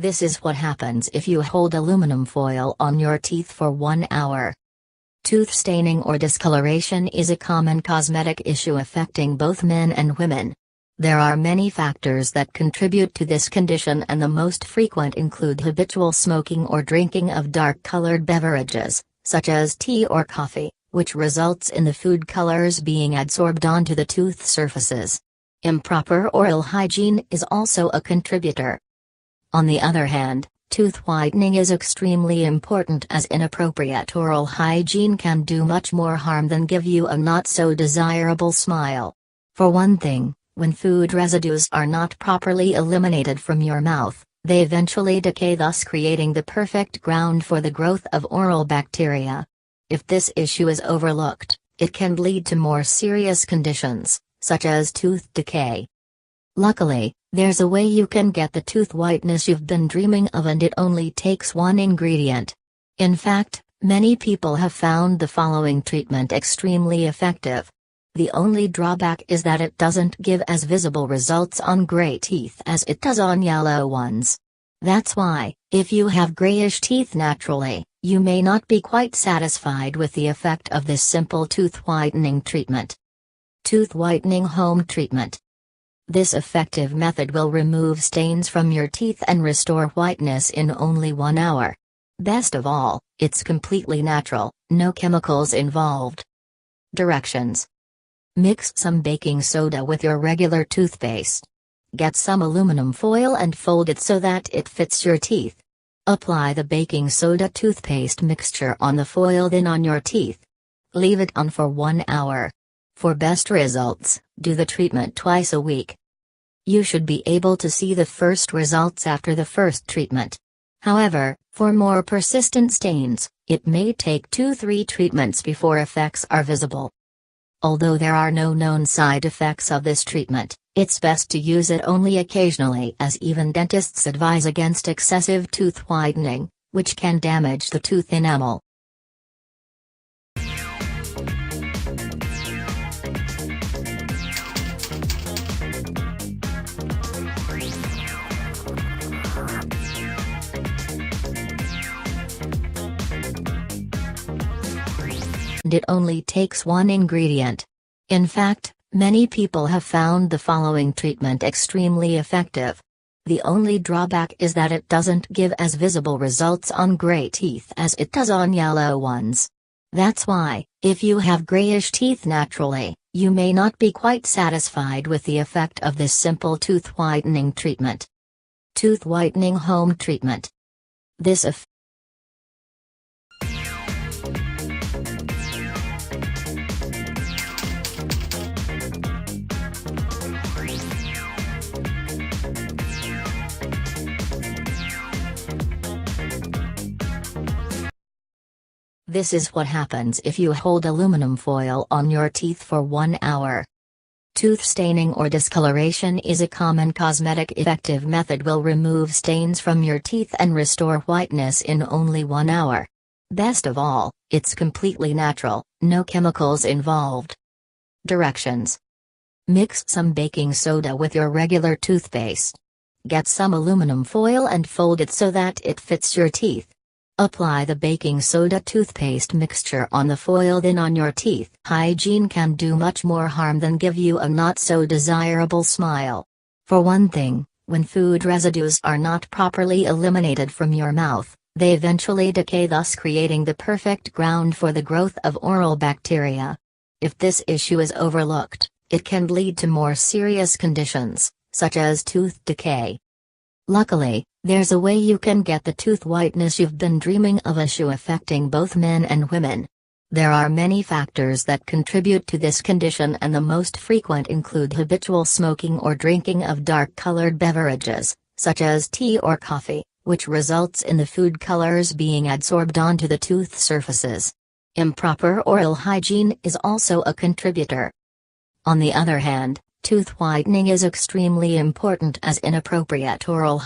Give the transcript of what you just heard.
This is what happens if you hold aluminum foil on your teeth for 1 hour. Tooth staining or discoloration is a common cosmetic issue affecting both men and women. There are many factors that contribute to this condition, and the most frequent include habitual smoking or drinking of dark-colored beverages, such as tea or coffee, which results in the food colors being adsorbed onto the tooth surfaces. Improper oral hygiene is also a contributor. On the other hand, tooth whitening is extremely important, as inappropriate oral hygiene can do much more harm than give you a not-so-desirable smile. For one thing, when food residues are not properly eliminated from your mouth, they eventually decay, thus creating the perfect ground for the growth of oral bacteria. If this issue is overlooked, it can lead to more serious conditions, such as tooth decay. Luckily, there's a way you can get the tooth whiteness you've been dreaming of, and it only takes one ingredient. In fact, many people have found the following treatment extremely effective. The only drawback is that it doesn't give as visible results on gray teeth as it does on yellow ones. That's why, if you have grayish teeth naturally, you may not be quite satisfied with the effect of this simple tooth whitening treatment. Tooth whitening home treatment. This effective method will remove stains from your teeth and restore whiteness in only 1 hour. Best of all, it's completely natural, no chemicals involved. Directions. Mix some baking soda with your regular toothpaste. Get some aluminum foil and fold it so that it fits your teeth. Apply the baking soda toothpaste mixture on the foil, then on your teeth. Leave it on for 1 hour. For best results, do the treatment twice a week. You should be able to see the first results after the first treatment. However, for more persistent stains, it may take 2-3 treatments before effects are visible. Although there are no known side effects of this treatment, it's best to use it only occasionally, as even dentists advise against excessive tooth whitening, which can damage the tooth enamel. And it only takes one ingredient. In fact, many people have found the following treatment extremely effective. The only drawback is that it doesn't give as visible results on gray teeth as it does on yellow ones. That's why, if you have grayish teeth naturally, you may not be quite satisfied with the effect of this simple tooth whitening treatment. Tooth whitening home treatment. This This is what happens if you hold aluminum foil on your teeth for 1 hour. Tooth staining or discoloration is a common cosmetic effective method will remove stains from your teeth and restore whiteness in only 1 hour. Best of all, it's completely natural, no chemicals involved. Directions. Mix some baking soda with your regular toothpaste. Get some aluminum foil and fold it so that it fits your teeth. Apply the baking soda toothpaste mixture on the foil, then on your teeth. Hygiene can do much more harm than give you a not-so-desirable smile. For one thing, when food residues are not properly eliminated from your mouth, they eventually decay, thus creating the perfect ground for the growth of oral bacteria. If this issue is overlooked, it can lead to more serious conditions, such as tooth decay. Luckily, there's a way you can get the tooth whiteness you've been dreaming of, issue affecting both men and women. There are many factors that contribute to this condition, and the most frequent include habitual smoking or drinking of dark-colored beverages, such as tea or coffee, which results in the food colors being adsorbed onto the tooth surfaces. Improper oral hygiene is also a contributor. On the other hand, tooth whitening is extremely important, as inappropriate oral